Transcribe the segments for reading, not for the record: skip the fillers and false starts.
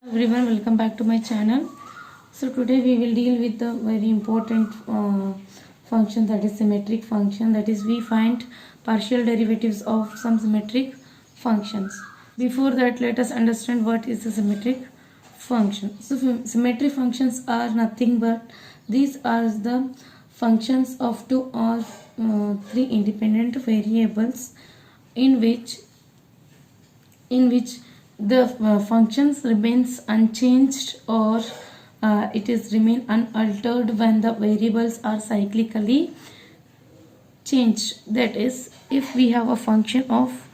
Everyone, welcome back to my channel. So today we will deal with the very important function, that is symmetric function. That is, we find partial derivatives of some symmetric functions. Before that, let us understand what is a symmetric function. So symmetric functions are nothing but these are the functions of two or three independent variables in which the functions remains unchanged or it is remain unaltered when the variables are cyclically changed. That is, if we have a function of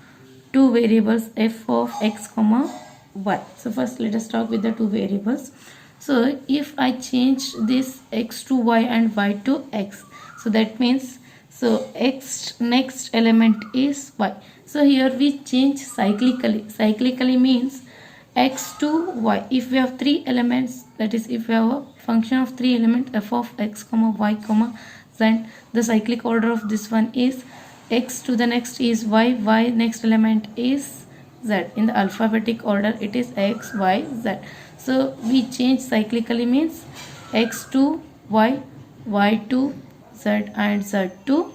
two variables f of x comma y. So first let us talk with the two variables. So if I change this x to y and y to x, so that means, so x next element is y. So here we change cyclically. Cyclically means x to y. If we have three elements, that is, if we have a function of three elements f of x comma y comma z, the cyclic order of this one is x to the next is y, y next element is z. In the alphabetic order it is x, y, z. So we change cyclically means x to y, y to z and z to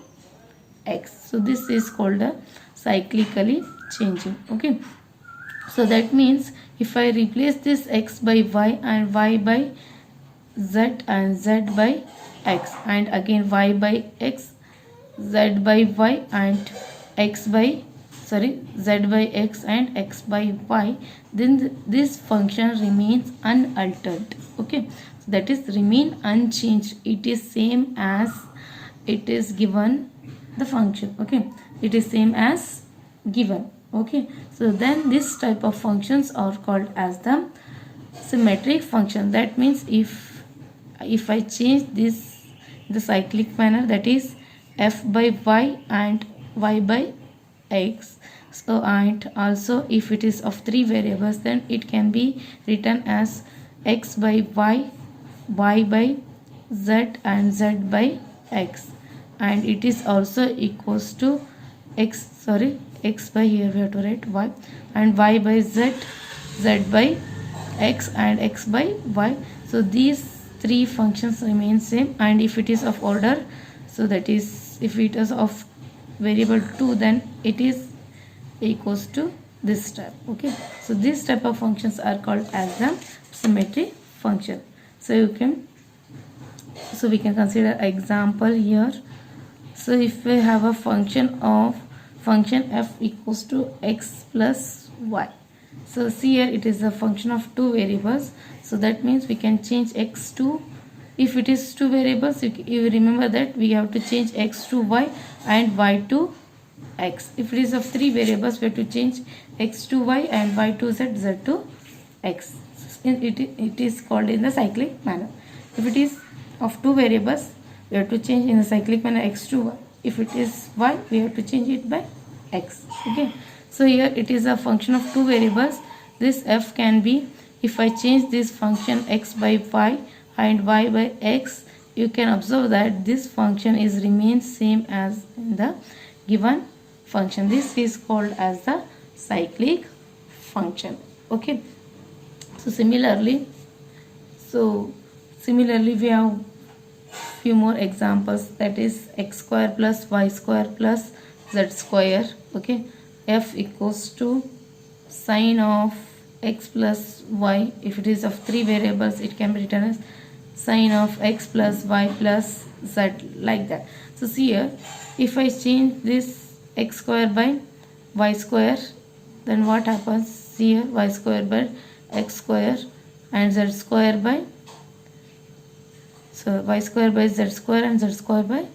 x. So this is called a cyclically changing. Okay, so that means if I replace this x by y and y by z and z by x and again y by x, z by y and x by z by x and x by y, then this function remains unaltered. Okay, so that is remain unchanged. It is same as it is given the function. Okay, it is same as given. Okay, so then this type of functions are called as the symmetric function. That means if I change this in the cyclic manner, that is f by y and y by x, so and also if it is of three variables, then it can be written as x by y, y by z and z by x, and it is also equals to x by, here we have to write y, and y by z, z by x and x by y. So these three functions remain same, and if it is of order, so that is if it is of variable 2, then it is equals to this type. Okay, so this type of functions are called as the symmetric function. So we can consider example here. So if we have a function f equals to x plus y, so see here it is a function of two variables, so that means we can change x to, if it is two variables, you remember that we have to change x to y and y to x. If it is of three variables, we have to change x to y and y to z, z to x. It is called in the cyclic manner. If it is of two variables, we have to change in the cyclic manner x to y. If it is y, we have to change it by x. Okay, so here it is a function of two variables. This f can be, if I change this function x by y and y by x, you can observe that this function is remains same as in the given function. This is called as the cyclic function. Okay, so similarly we have few more examples, that is x square plus y square plus z square. Okay, f equals to sine of x plus y. If it is of three variables, it can be written as sine of x plus y plus z, like that. So see here, if I change this x square by y square, then what happens? See here, y square by x square and z square by, so y square by z square and z square by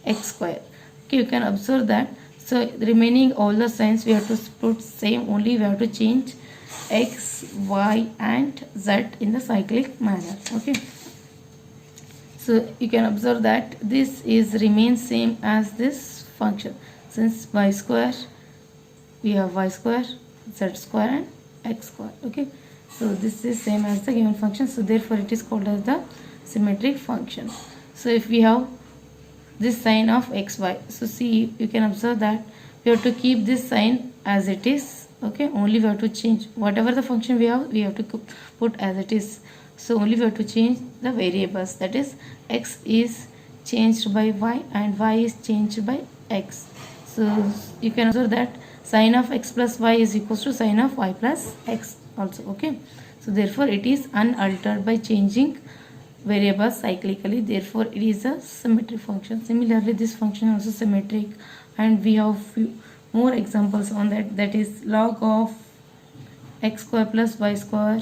x square. Okay, you can observe that. So remaining all the signs we have to put same, only we have to change x, y and z in the cyclic manner. Okay, so you can observe that this is remains same as this function. Since y square, we have y square, z square and x square. Okay, so this is same as the given function, so therefore it is called as the symmetric function. So if we have this sine of xy, so see, you can observe that we have to keep this sign as it is. Okay, only we have to change whatever the function we have to put as it is. So only we have to change the variables, that is x is changed by y and y is changed by x. So you can observe that sine of x plus y is equals to sine of y plus x also. Okay, so therefore it is unaltered by changing variables cyclically, therefore it is a symmetric function. Similarly, this function also symmetric, and we have few more examples on that, that is log of x square plus y square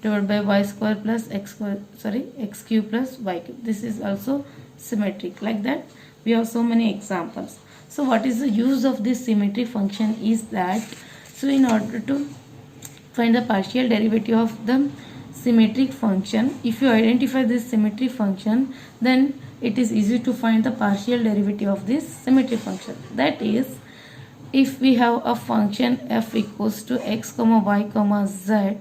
divided by y square plus x cube plus y cube. This is also symmetric. Like that we have so many examples. So what is the use of this symmetric function is that, so in order to find the partial derivative of the symmetric function, if you identify this symmetric function, then it is easy to find the partial derivative of this symmetric function. That is, if we have a function f equals to x comma y comma z,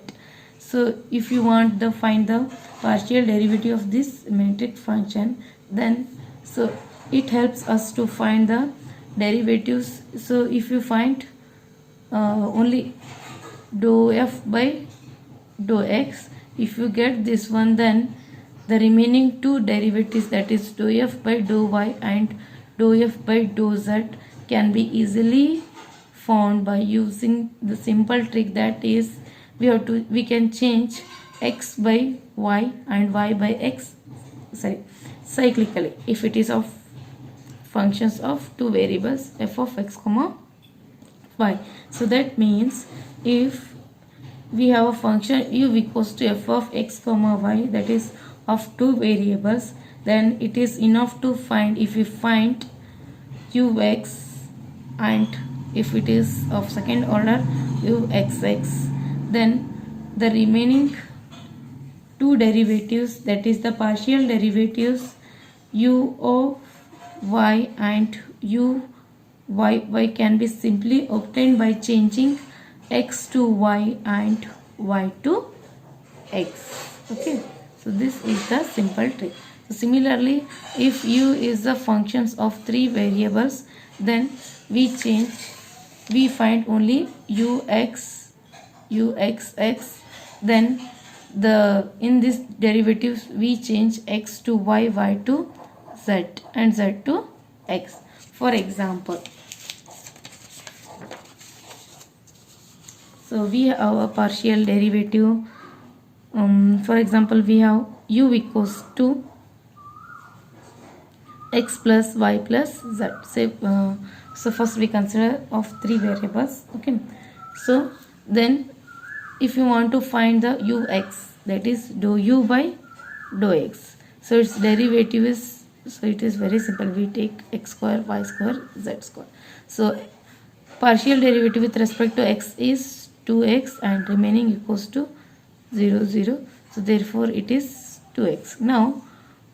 so if you want to find the partial derivative of this symmetric function, then so it helps us to find the derivatives. So if you find only dou f by dou x, if you get this one, then the remaining two derivatives, that is dou f by dou y and dou f by dou z, can be easily found by using the simple trick, that is we can change x by y and y by x cyclically if it is of functions of two variables f of x comma y. So that means if we have a function u equals to f of x comma y, that is of two variables, then it is enough to find, if we find ux and if it is of second order uxx, then the remaining two derivatives, that is the partial derivatives u of y and u y can be simply obtained by changing x to y and y to x. Okay, so this is the simple trick. So similarly, if u is the functions of three variables, then we find only uxx, then in this derivatives we change x to y, y to z and z to x. For example, so we have a partial derivative. For example, we have u equals to x plus y plus z. So first we consider of three variables. Okay, so then if you want to find the ux, that is dou u by dou x, so its derivative is, so it is very simple, we take x square y square z square. So partial derivative with respect to x is 2x and remaining equals to 0 0, so therefore it is 2x. Now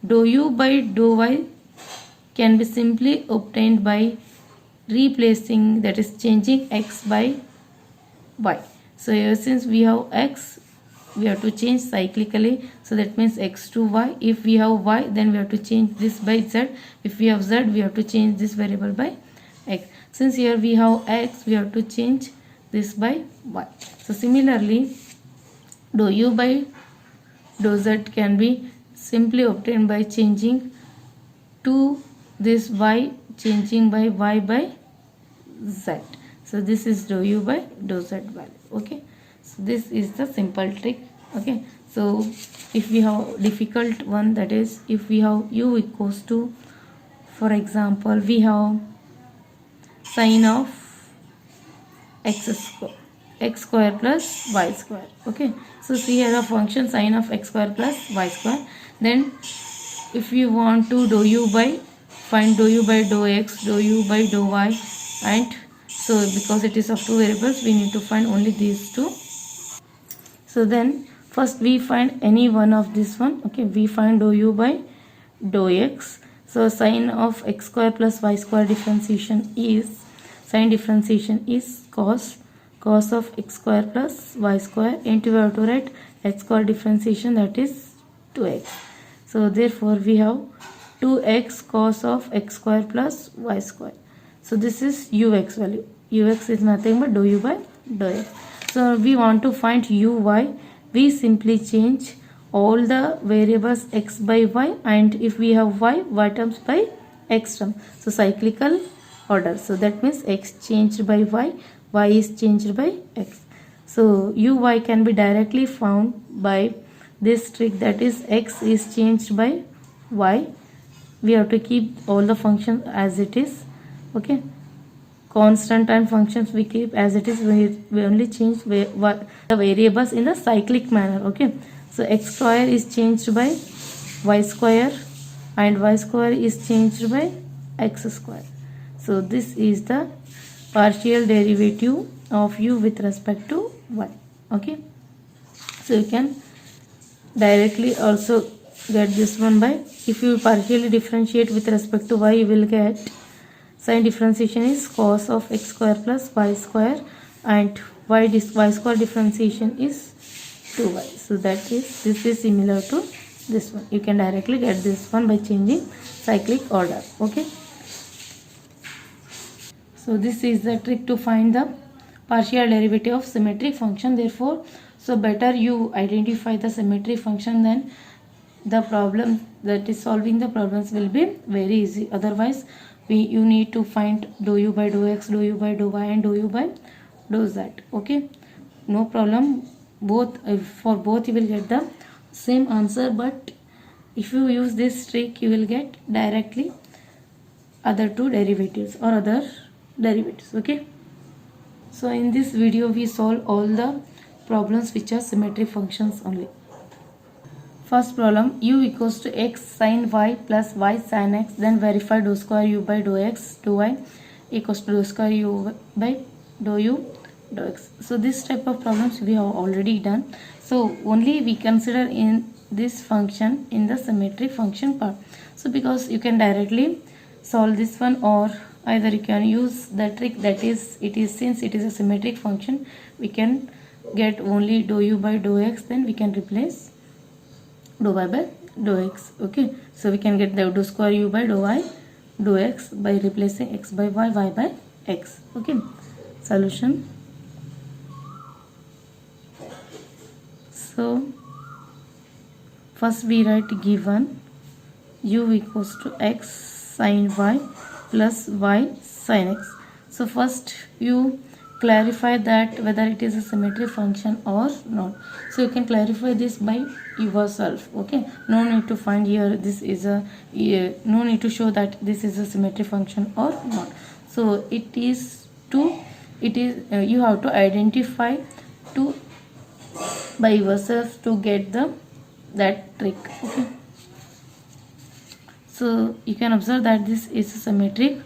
dou u by dou y can be simply obtained by replacing, that is changing x by y. So here since we have x, we have to change cyclically, so that means x to y. If we have y, then we have to change this by z. If we have z, we have to change this variable by x. Since here we have x, we have to change this by y. So similarly, dou u by dou z can be simply obtained by changing to this y, changing by y by z. So this is dou u by dou z value. Okay, so this is the simple trick. Okay, so if we have difficult one, that is if we have u equals to, for example, we have sine of x square plus y square. Okay, so see here a function sine of x square plus y square. Then if you want to find dou u by dou x, dou u by dou y, and so because it is of two variables, we need to find only these two. So then first we find any one of this one. Okay, we find dou u by dou x. So sine of x square plus y square differentiation is, sine differentiation is cos of x square plus y square into, we have to write x square differentiation, that is 2x. So therefore we have 2x cos of x square plus y square. So this is ux value. Ux is nothing but dou u by dou x. So we want to find uy. We simply change all the variables x by y, and if we have y terms by x term. So cyclical order. So that means x changed by y is changed by x. So uy can be directly found by this trick, that is x is changed by y. We have to keep all the functions as it is. Okay, constant and functions we keep as it is. We only change the variables in the cyclic manner. Okay, so x square is changed by y square and y square is changed by x square. So this is the partial derivative of u with respect to y. Okay, so you can directly also get this one by, if you partially differentiate with respect to y, you will get sign differentiation is cos of x square plus y square, and y square differentiation is 2y. So that is, this is similar to this one. You can directly get this one by changing cyclic order. Okay, so this is the trick to find the partial derivative of symmetric function. Therefore, so better you identify the symmetric function, then the problem that is solving the problems will be very easy. Otherwise you need to find dou u by dou x, dou u by dou y, and dou u by dou z. Okay, no problem, both for both you will get the same answer, but if you use this trick you will get directly other two derivatives or other derivatives. Okay, so in this video we solve all the problems which are symmetric functions only. First problem, u equals to x sin y plus y sin x, then verify dou square u by dou x dou y equals to dou square u by dou u dou x. So this type of problems we have already done. So only we consider in this function in the symmetric function part. So because you can directly solve this one, or either you can use the trick, that is, since it is a symmetric function, we can get only dou u by dou x, then we can replace dou y by dou x. Okay, so we can get the dou square u by dou y dou x by replacing x by y by x. Okay, solution. So first we write given u equals to x sin y plus y sin x. So first you clarify that whether it is a symmetric function or not. So you can clarify this by yourself. Okay, no need to find here this is a no need to show that this is a symmetric function or not. So you have to identify to by yourself to get that trick. Okay, so you can observe that this is a symmetric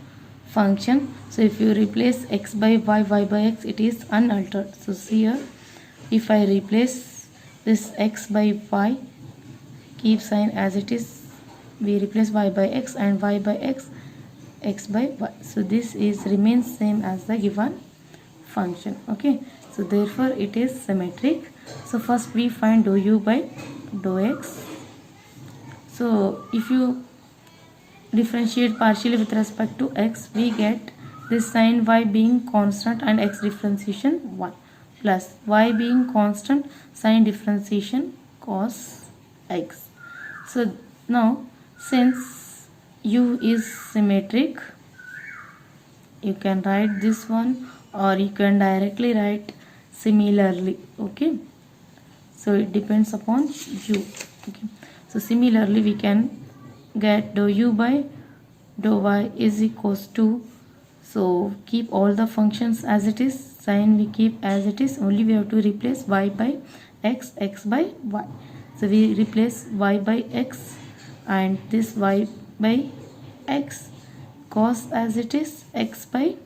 function. So if you replace x by y by x, it is unaltered. So see here, if I replace this x by y, keep sign as it is, we replace y by x and y by x, x by y. So this is remains same as the given function. Okay, so therefore it is symmetric. So first we find dou u by dou x. So if you differentiate partially with respect to x, we get this sin y being constant and x differentiation 1 plus y being constant, sin differentiation cos x. So now since u is symmetric, you can write this one, or you can directly write similarly. Okay, so it depends upon u. Okay, so similarly we can get dou u by dou y is equals to, so keep all the functions as it is, sin we keep as it is, only we have to replace y by x, x by y. So we replace y by x and this y by x, cos as it is, x by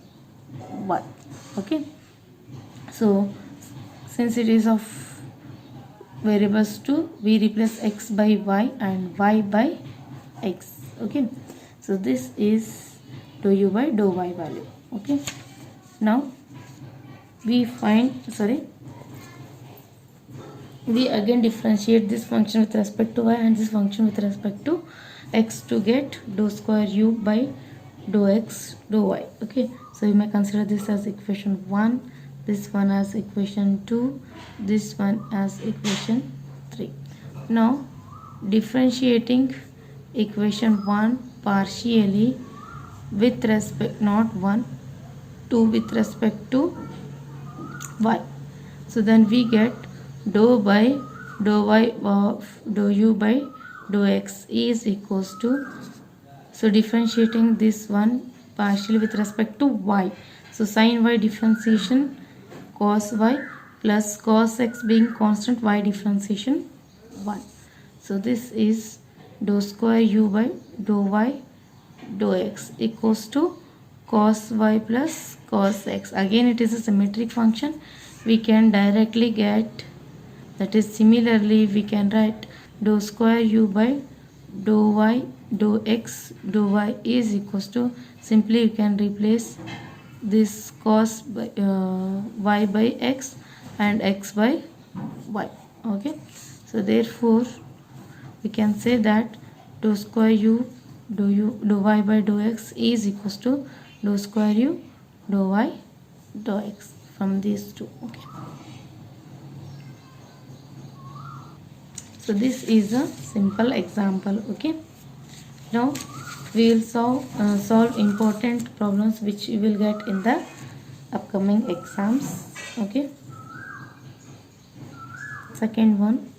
y. Okay, so since it is of variables 2, we replace x by y and y by x. Okay, so this is dou u by dou y value. Okay, now we again differentiate this function with respect to y and this function with respect to x to get dou square u by dou x dou y. Okay, so you may consider this as equation 1, this one as equation 2, this one as equation 3. Now differentiating equation 1 partially with respect, not 1, 2 with respect to y. So then we get dou by dou y of dou u by dou x is equals to, so differentiating this one partially with respect to y. So sin y differentiation cos y plus cos x being constant, y differentiation 1. So this is dou square u by dou y dou x equals to cos y plus cos x. Again it is a symmetric function, we can directly get, that is similarly we can write dou square u by dou y dou x dou y is equals to, simply you can replace this cos by, y by x and x by y. Okay, so therefore we can say that dou square u dou y by dou x is equals to dou square u dou y dou x from these two. Okay, so this is a simple example. Okay, now we will solve important problems which you will get in the upcoming exams. Okay, second one,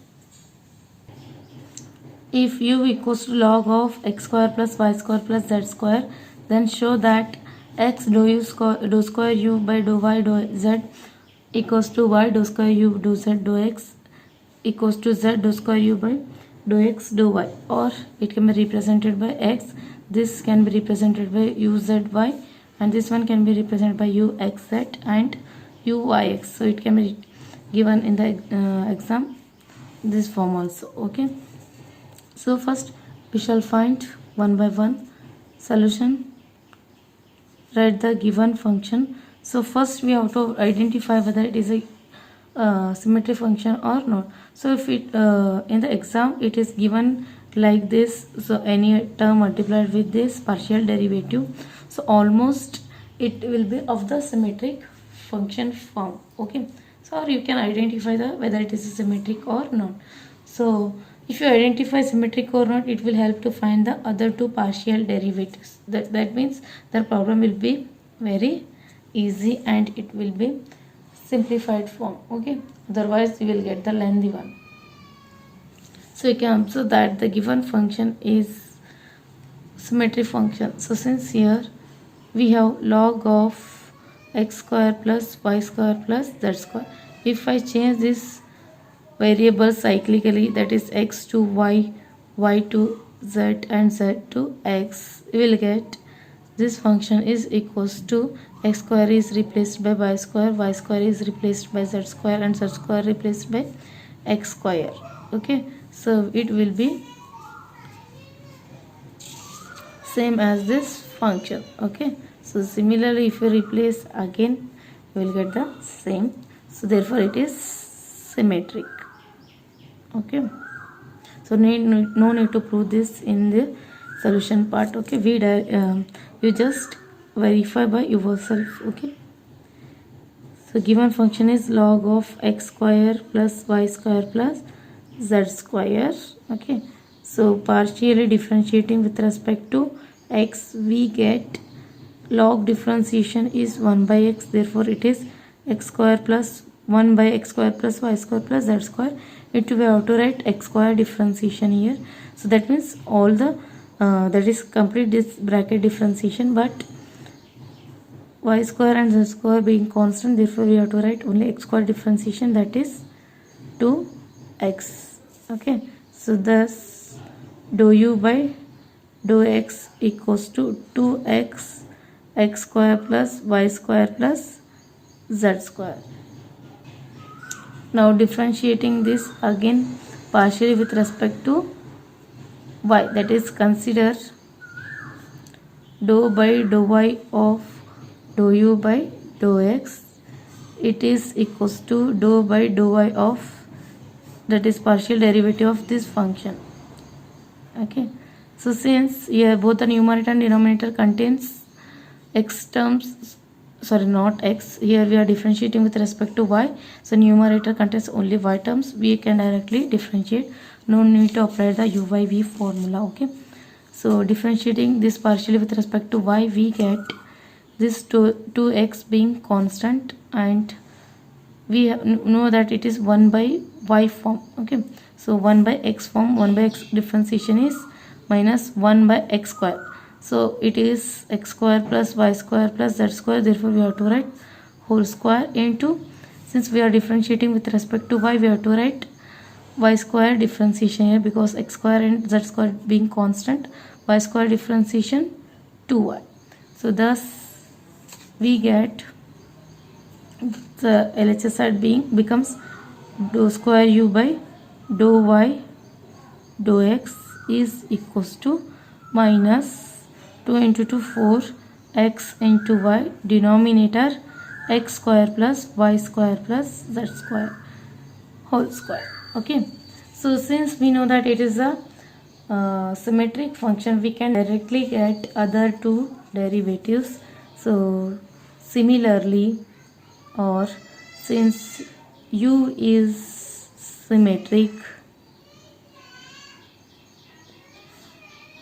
if u equals to log of x square plus y square plus z square, then show that x dou square u by dou y dou z equals to y dou square u dou z dou x equals to z dou square u by dou x dou y, or it can be represented by x, this can be represented by u z y, and this one can be represented by u x z and u y x. So it can be given in the exam this form also. Okay, so first we shall find one by one solution. Write the given function. So first we have to identify whether it is a symmetry function or not. So if it in the exam it is given like this, so any term multiplied with this partial derivative, so almost it will be of the symmetric function form. Okay, so you can identify the whether it is symmetric or not. So if you identify symmetric or not, it will help to find the other two partial derivatives. That means the problem will be very easy and it will be simplified form. Okay, otherwise you will get the lengthy one. So you can observe that the given function is symmetry function. So since here we have log of x square plus y square plus z square, if I change this variable cyclically, that is x to y, y to z and z to x, we will get this function is equals to x square is replaced by y square is replaced by z square, and z square replaced by x square. Okay, so it will be same as this function. Okay, so similarly if you replace again you will get the same, so therefore it is symmetric. Okay, so no need to prove this in the solution part. Okay, you just verify by yourself. Okay, so given function is log of x square plus y square plus z square. Okay, so partially differentiating with respect to x, we get log differentiation is 1 by x, therefore it is x square plus 1 by x square plus y square plus z square. It we have to write x square differentiation here, so that means all the that is complete this bracket differentiation, but y square and z square being constant, therefore we have to write only x square differentiation, that is 2x. Okay, so thus dou u by dou x equals to 2x x square plus y square plus z square. Now differentiating this again partially with respect to y, that is consider dou by dou y of dou u by dou x, it is equals to dou by dou y of, that is partial derivative of this function. Okay, so since here both the numerator and denominator contains x terms, sorry, not x, here we are differentiating with respect to y, so numerator contains only y terms, we can directly differentiate, no need to apply the u by v formula. Okay, so differentiating this partially with respect to y, we get this 2x being constant, and we know that it is 1 by y form. Okay, so 1 by x form, 1 by x differentiation is minus 1 by x square, so it is x square plus y square plus z square, therefore we have to write whole square into, since we are differentiating with respect to y, we have to write y square differentiation here, because x square and z square being constant, y square differentiation 2y. So thus we get the LHS side becomes dou square u by dou y dou x is equals to minus 2 into 2 4 x into y, denominator x square plus y square plus z square whole square. Okay, so since we know that it is a symmetric function, we can directly get other two derivatives. So similarly, or since u is symmetric,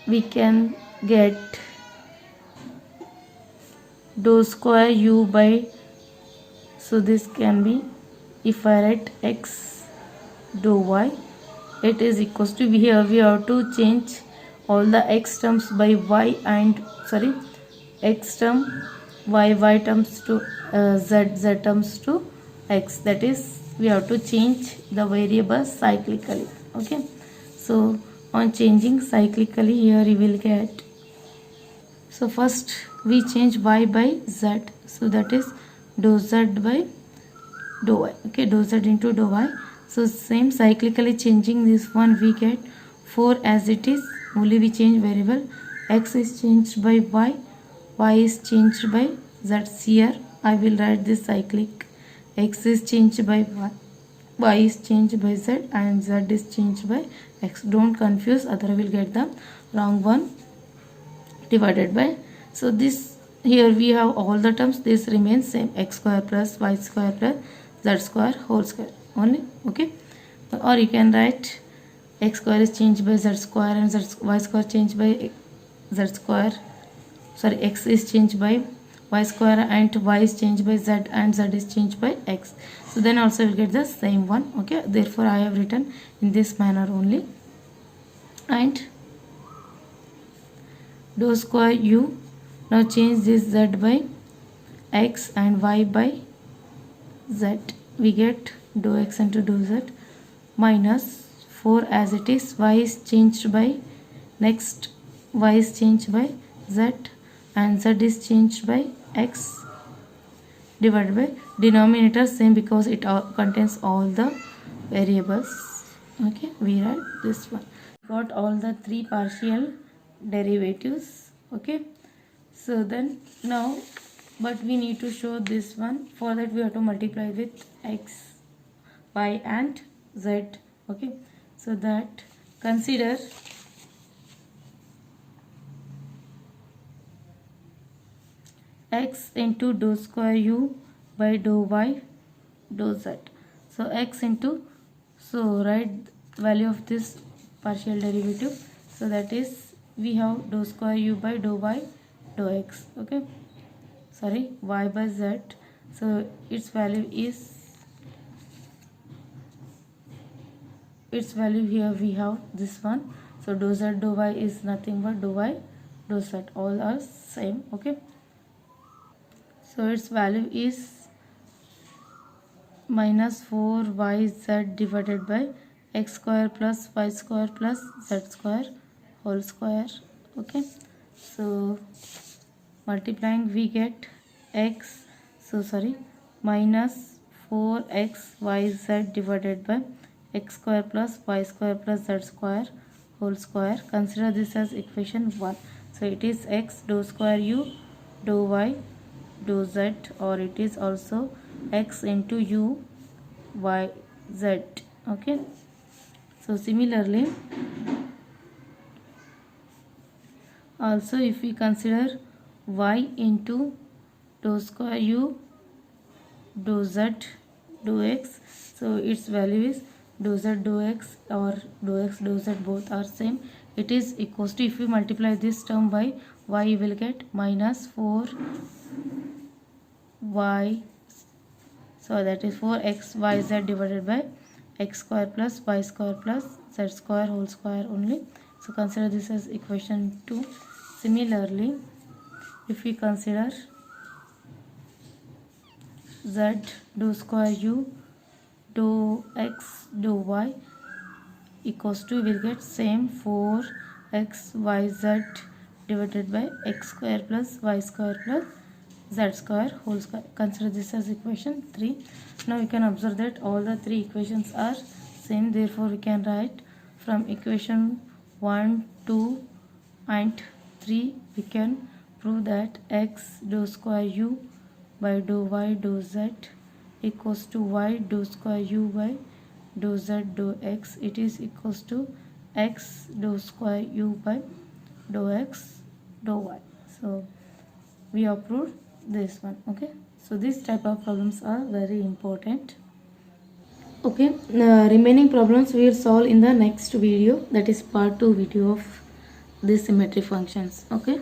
we can get dou square u by, so this can be, if I write x dou y, it is equals to, here we have to change all the x terms by y, and sorry, x term y terms to z terms to x, that is we have to change the variables cyclically. Okay, so on changing cyclically, here you will get, so first we change y by z, so that is dou z by dou y. Okay, dou z into dou y, so same cyclically changing this one, we get 4 as it is, only we change variable, x is changed by y is changed by z. Here I will write this cyclic, x is changed by y is changed by z, and z is changed by x. Don't confuse, other will get the wrong one, divided by, so this, here we have all the terms, this remains same, x square plus y square plus z square whole square only. Okay, or you can write x square is changed by z square, and y square changed by z square, sorry, x is changed by y square, and y is changed by z, and z is changed by x. So then also we will get the same one. Okay, therefore I have written in this manner only. And dou square u, now change this z by x and y by z, we get dou x into dou z, minus 4 as it is, y is changed by, next y is changed by z, and z is changed by x, divided by, denominator same because it contains all the variables. Okay, we write this one, got all the three partial derivatives. Okay, so then now, but we need to show this one, for that we have to multiply with x, y and z. Okay, so that, consider x into dou square u by dou y dou z, so x into, so write value of this partial derivative, so that is we have dou square u by dou y dou x. Okay, sorry, y by z, so its value here we have this one, so dou z dou y is nothing but dou y dou z, all are same. Okay, so its value is minus 4yz divided by x square plus y square plus z square whole square. Okay, so multiplying we get x, so sorry, minus 4xyz divided by x square plus y square plus z square whole square. Consider this as equation 1. So it is x dou square u dou y dou z, or it is also x into u y z. Okay, so similarly also if we consider y into dou square u dou z dou x. So its value is dou z dou x, or dou x dou z both are same. It is equals to, if we multiply this term by y, you will get minus 4y, so that is 4x yz divided by x square plus y square plus z square whole square only. So consider this as equation 2. Similarly, if we consider z dou square u dou x dou y equals to, we will get same 4x yz divided by x square plus y square plus z square whole square. Consider this as equation 3. Now we can observe that all the three equations are same, therefore we can write from equation 1, 2 and 3 we can prove that x dou square u by dou y dou z equals to y dou square u by dou z dou x. It is equals to x dou square u by dou x dou y. So we have proved this one. Okay, so this type of problems are very important. Okay, remaining problems we will solve in the next video, that is part 2 video of these symmetry functions. Okay.